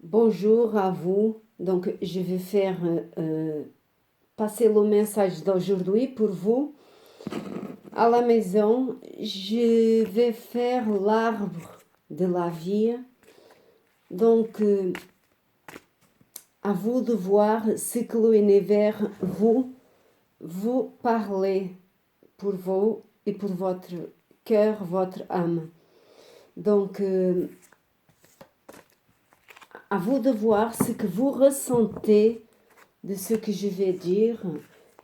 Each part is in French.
Bonjour à vous. Donc, je vais faire passer le message d'aujourd'hui pour vous. À la maison, je vais faire l'arbre de la vie. Donc, à vous de voir ce que l'univers vous parlez pour vous et pour votre cœur, votre âme. Donc, à vous de voir ce que vous ressentez de ce que je vais dire,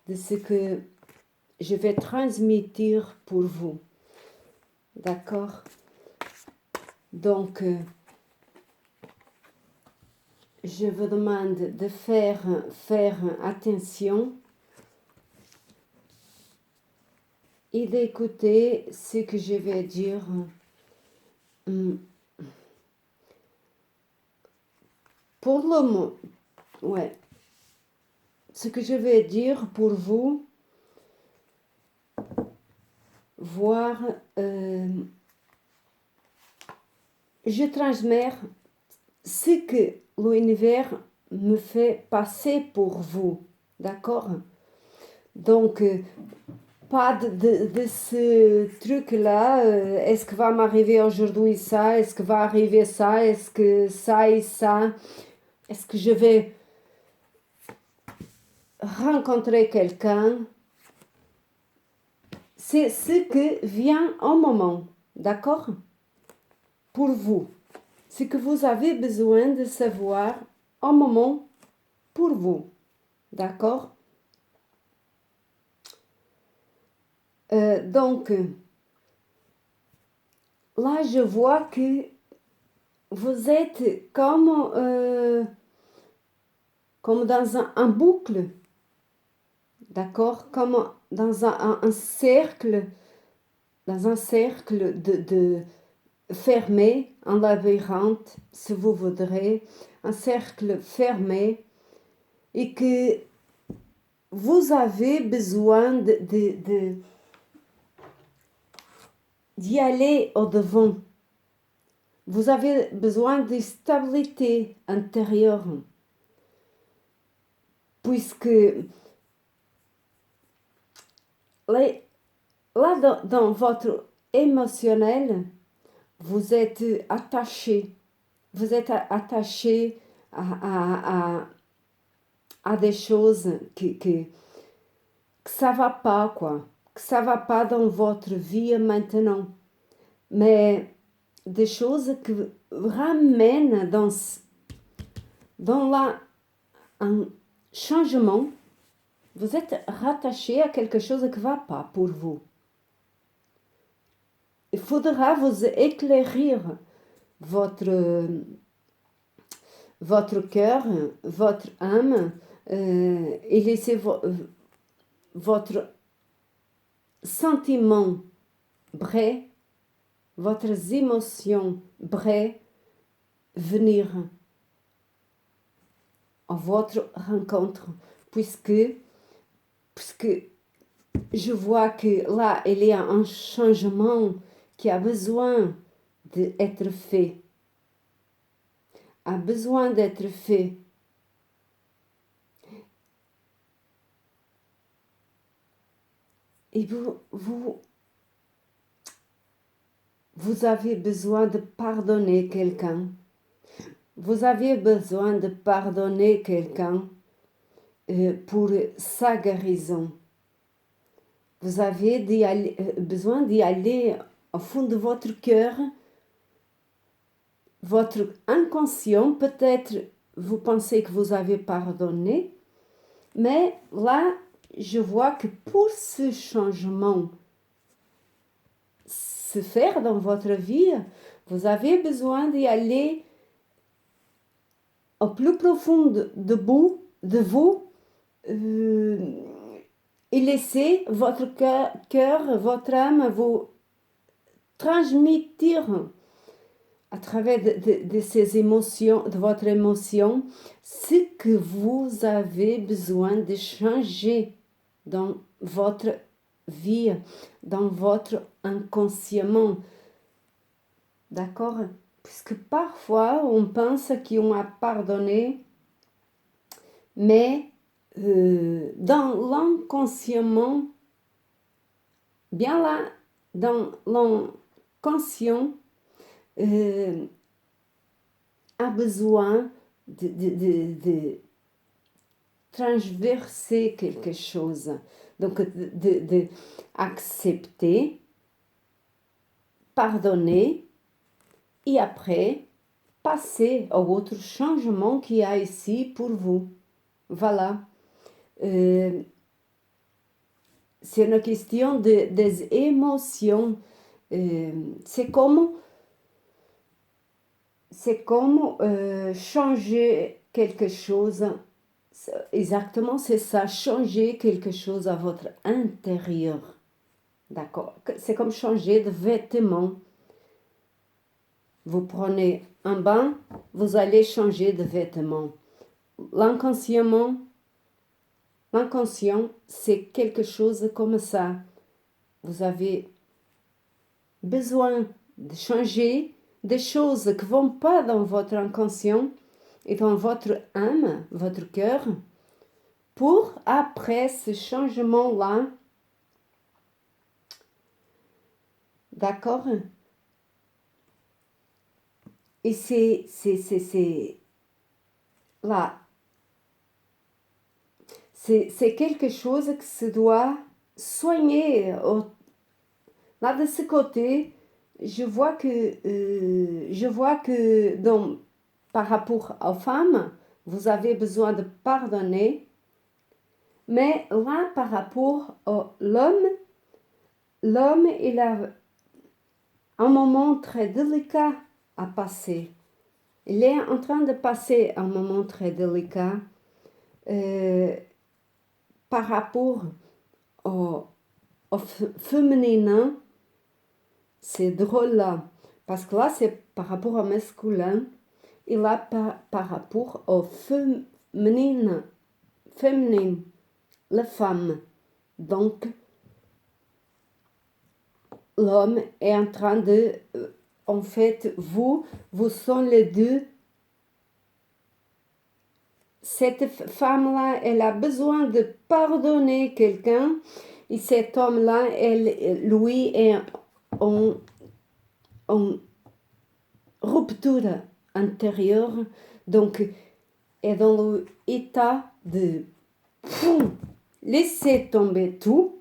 de ce que je vais transmettre pour vous. D'accord? Donc, je vous demande de faire attention et d'écouter ce que je vais dire. Pour le moment, ouais, ce que je vais dire pour vous, voir, je transmets ce que l'univers me fait passer pour vous, d'accord? Donc, pas de ce truc-là, est-ce que va m'arriver aujourd'hui ça, est-ce que va arriver ça, est-ce que ça et ça, est-ce que je vais rencontrer quelqu'un? C'est ce que vient en moment, d'accord? Pour vous. Ce que vous avez besoin de savoir en moment pour vous. D'accord? Donc, là, je vois que vous êtes comme dans un boucle. D'accord? Comme dans un cercle, de fermé, un labyrinthe, si vous voudrez, un cercle fermé, et que vous avez besoin d'y aller au-devant. Vous avez besoin de stabilité intérieure, puisque là dans votre émotionnel, vous êtes attaché. Vous êtes attaché à des choses que ça va pas, quoi. Que ça va pas dans votre vie maintenant. Mais des choses qui ramènent dans un changement. Vous êtes rattaché à quelque chose qui ne va pas pour vous. Il faudra vous éclairer votre cœur, votre âme, et laisser votre sentiment vrai, votre émotion vrai venir à votre rencontre, puisque je vois que là, il y a un changement qui a besoin d'être fait. A besoin d'être fait. Et vous avez besoin de pardonner quelqu'un. Vous avez besoin de pardonner quelqu'un pour sa guérison. Vous avez besoin d'y aller au fond de votre cœur. Votre inconscient, peut-être vous pensez que vous avez pardonné, mais là, je vois que pour ce changement se faire dans votre vie, vous avez besoin d'y aller au plus profond de vous, et laisser votre cœur, votre âme vous transmettre à travers de ces émotions, de votre émotion, ce que vous avez besoin de changer dans votre vie, dans votre inconsciemment. D'accord? Puisque parfois, on pense qu'on a pardonné, mais dans l'inconsciemment, bien là, dans l'inconscient, a besoin de transverser quelque chose. Donc, de accepter, pardonner et après passer au autre changement qu'il y a ici pour vous. Voilà. C'est une question des émotions. C'est comme changer quelque chose. Exactement, c'est ça, changer quelque chose à votre intérieur. D'accord? C'est comme changer de vêtements. Vous prenez un bain, vous allez changer de vêtements. L'inconscient, c'est quelque chose comme ça. Vous avez besoin de changer des choses qui ne vont pas dans votre inconscient et dans votre âme, votre cœur, pour après ce changement-là, d'accord? Et c'est là, c'est quelque chose que se doit soigner. Là, de ce côté, je vois que donc, par rapport aux femmes, vous avez besoin de pardonner. Mais là, par rapport à l'homme, il a un moment très délicat à passer. Il est en train de passer un moment très délicat par rapport au féminin. C'est drôle là, parce que là, c'est par rapport au masculin, et là, par rapport au féminin, la femme. Donc, l'homme est en train de... en fait, vous sont les deux. Cette femme-là, elle a besoin de pardonner quelqu'un. Et cet homme-là, lui, est en rupture intérieure. Donc, est dans l'état de laisser tomber tout.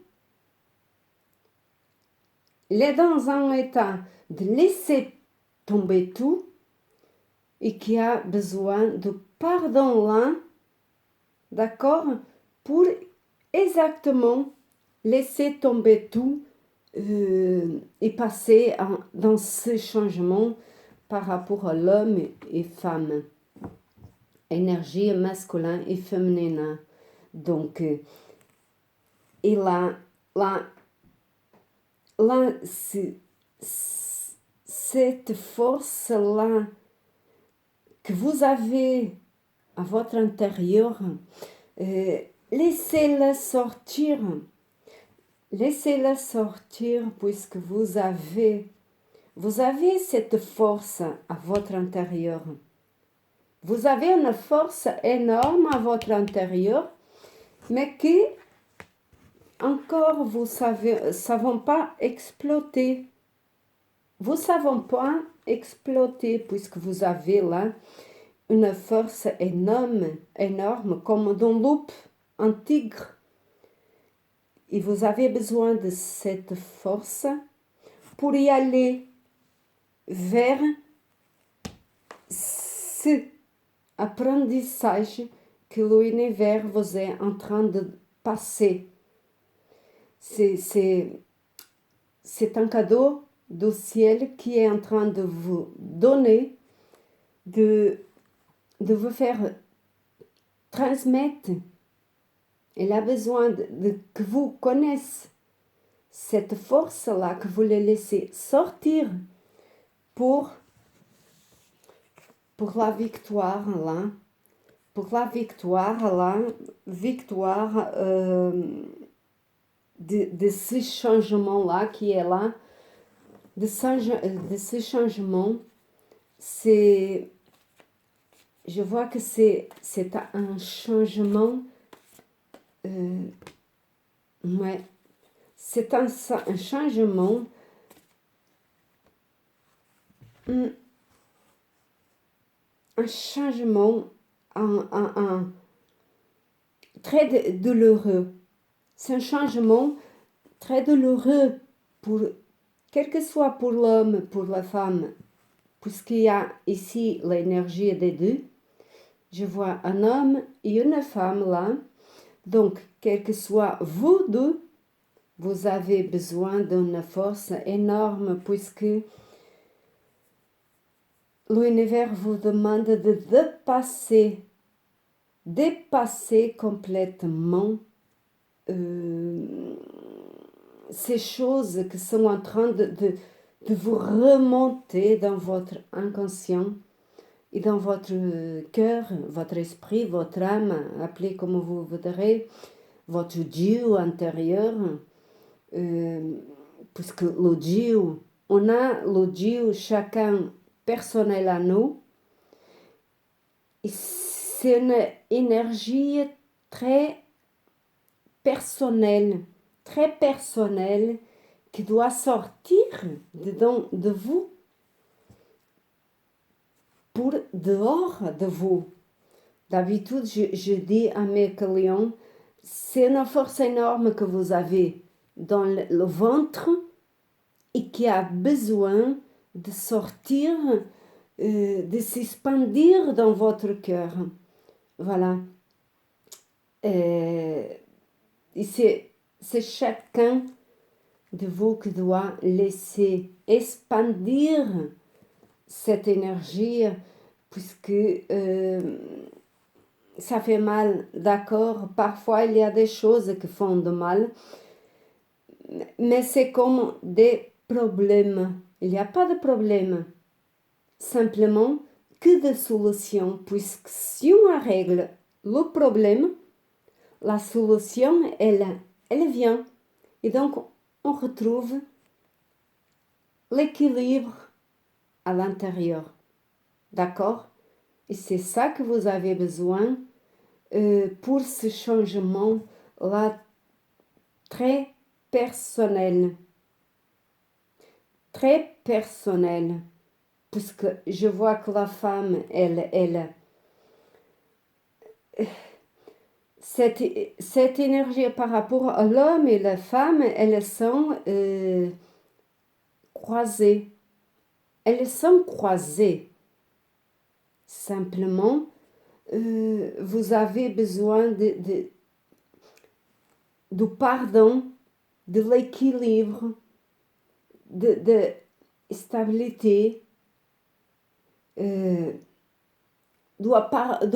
Il est dans un état de laisser tomber tout et qui a besoin de pardon là, d'accord, pour exactement laisser tomber tout et passer dans ce changement par rapport à l'homme et femme, énergie masculine et féminine. Donc, et là, cette force-là que vous avez à votre intérieur, laissez-la sortir. Laissez-la sortir puisque vous avez cette force à votre intérieur. Vous avez une force énorme à votre intérieur, mais que encore vous savons pas exploiter. Vous ne savez pas exploiter puisque vous avez là une force énorme comme dans loupe, un tigre. Et vous avez besoin de cette force pour y aller vers ce apprentissage que l'univers vous est en train de passer. C'est un cadeau du ciel qui est en train de vous donner, de vous faire transmettre. Il a besoin que vous connaissiez cette force-là, que vous les laissez sortir pour la victoire là, victoire de ce changement-là qui est là, de ce changement je vois que c'est un changement, ouais, c'est un changement, un changement très douloureux. C'est un changement très douloureux, quel que soit pour l'homme, pour la femme, puisqu'il y a ici l'énergie des deux. Je vois un homme et une femme là. Donc, quel que soit vous deux, vous avez besoin d'une force énorme puisque l'univers vous demande de dépasser complètement ces choses qui sont en train de vous remonter dans votre inconscient et dans votre cœur, votre esprit, votre âme, appelez comme vous voudrez, votre Dieu intérieur, puisque le Dieu, on a le Dieu chacun personnel à nous, et c'est une énergie très personnelle qui doit sortir de vous pour dehors de vous. D'habitude, je dis à mes clients, c'est une force énorme que vous avez dans le ventre et qui a besoin de sortir, de s'expandir dans votre cœur. Voilà. Et c'est chacun de vous qui doit laisser expandir cette énergie, puisque ça fait mal, d'accord. Parfois, il y a des choses qui font de mal, mais c'est comme des problèmes. Il n'y a pas de problème, simplement que de solutions, puisque si on règle le problème, la solution, elle vient. Et donc, on retrouve l'équilibre à l'intérieur. D'accord? Et c'est ça que vous avez besoin pour ce changement-là très personnel. Très personnel. Puisque je vois que la femme, cette énergie par rapport à l'homme et la femme, elles sont croisées. Elles sont croisées. Simplement, vous avez besoin de pardon, de l'équilibre, de stabilité, de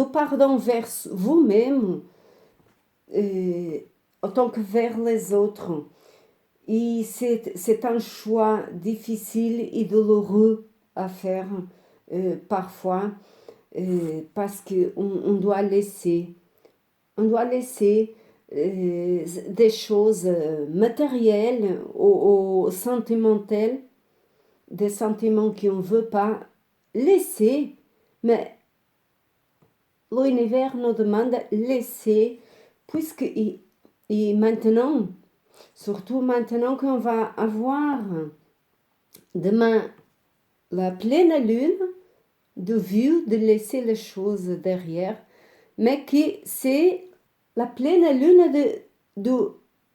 pardon vers vous-même, en tant que vers les autres. Et c'est un choix difficile et douloureux à faire parfois, parce qu'on doit laisser des choses matérielles ou sentimentales, des sentiments qu'on ne veut pas laisser, mais l'univers nous demande de laisser, puisque et maintenant, surtout maintenant qu'on va avoir demain la pleine lune, de vue, de laisser les choses derrière, mais que c'est la pleine lune de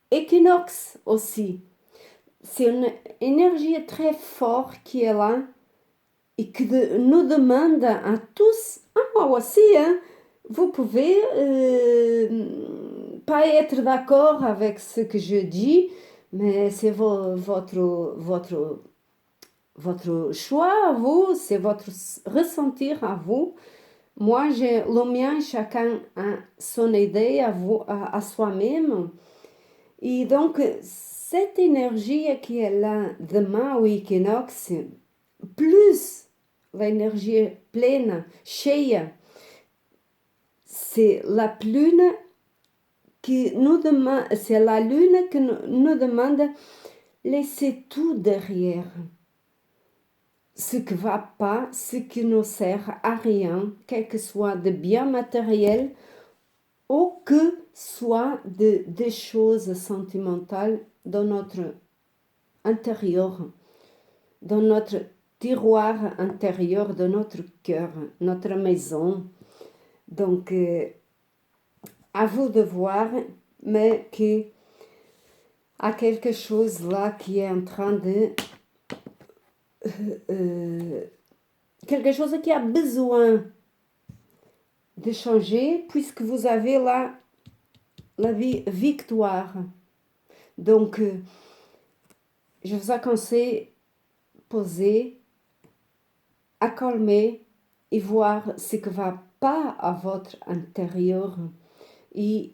équinoxe aussi. C'est une énergie très forte qui est là et qui nous demande à tous, à moi aussi, hein, vous pouvez pas être d'accord avec ce que je dis, mais c'est votre choix à vous, c'est votre ressentir à vous. Moi, j'ai le mien, chacun a son idée à soi-même. Et donc, cette énergie qui est là demain au équinoxe, plus l'énergie pleine, cheia, c'est la lune qui nous demande, c'est la lune qui nous demande laisser tout derrière. ce qui ne va pas, ce qui ne sert à rien, quel que soit de bien matériel ou que soit des choses sentimentales dans notre intérieur, dans notre tiroir intérieur de notre cœur, notre maison. Donc, à vous de voir, mais qu'il y a quelque chose là qui est en train de... quelque chose qui a besoin de changer, puisque vous avez là la victoire. Donc, je vous conseille poser, accalmer et voir ce qui ne va pas à votre intérieur et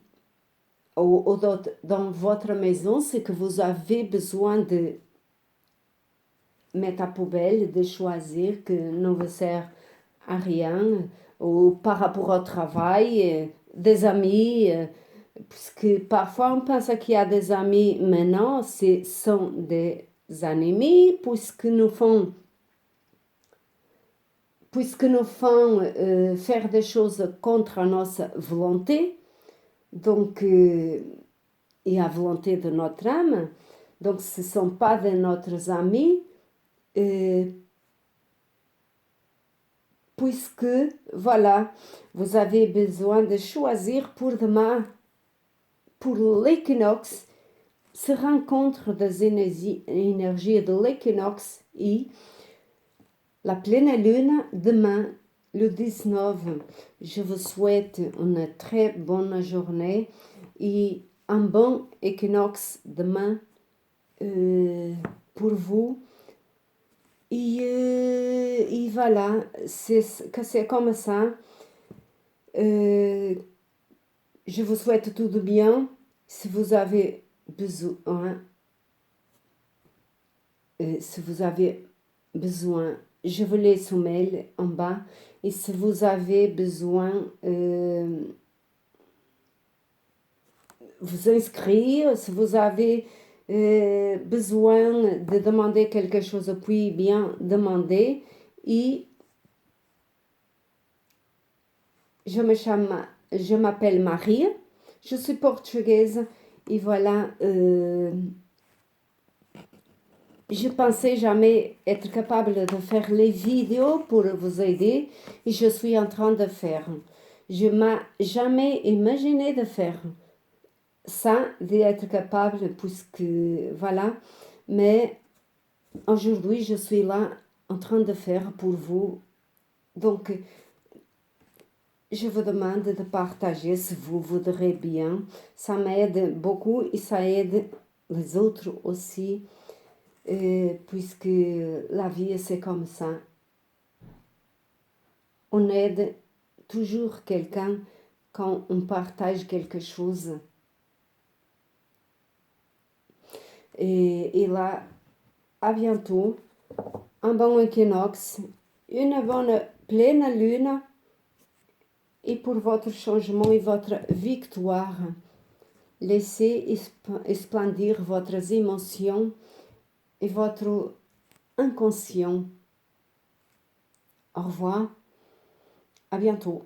dans votre maison, ce que vous avez besoin de mettre à poubelle, de choisir que ne vous sert à rien, ou par rapport au travail, des amis, puisque parfois on pense qu'il y a des amis, mais non, ce sont des ennemis, puisque nous font faire des choses contre notre volonté, donc, et la volonté de notre âme, donc ce ne sont pas de notre amis, puisque, voilà, vous avez besoin de choisir pour demain, pour l'équinoxe, se rencontre des énergies de l'équinoxe et la pleine lune demain, le 19. Je vous souhaite une très bonne journée et un bon équinoxe demain pour vous. Et voilà, c'est comme ça. Je vous souhaite tout de bien. Si vous avez besoin, je vous laisse un mail en bas. Et si vous avez besoin vous inscrire, si vous avez besoin de demander quelque chose, puis bien demander. Et je m'appelle Marie, je suis portugaise et voilà, je pensais jamais être capable de faire les vidéos pour vous aider et je suis en train de faire. Je m'ai jamais imaginé de faire ça, d'être capable, puisque voilà, mais aujourd'hui je suis là en train de faire pour vous. Donc, je vous demande de partager si vous voudrez bien. Ça m'aide beaucoup et ça aide les autres aussi, puisque la vie c'est comme ça. On aide toujours quelqu'un quand on partage quelque chose. Et là, à bientôt, un bon équinoxe, une bonne pleine lune et pour votre changement et votre victoire. Laissez splendir votre émotions et votre inconscient. Au revoir, à bientôt.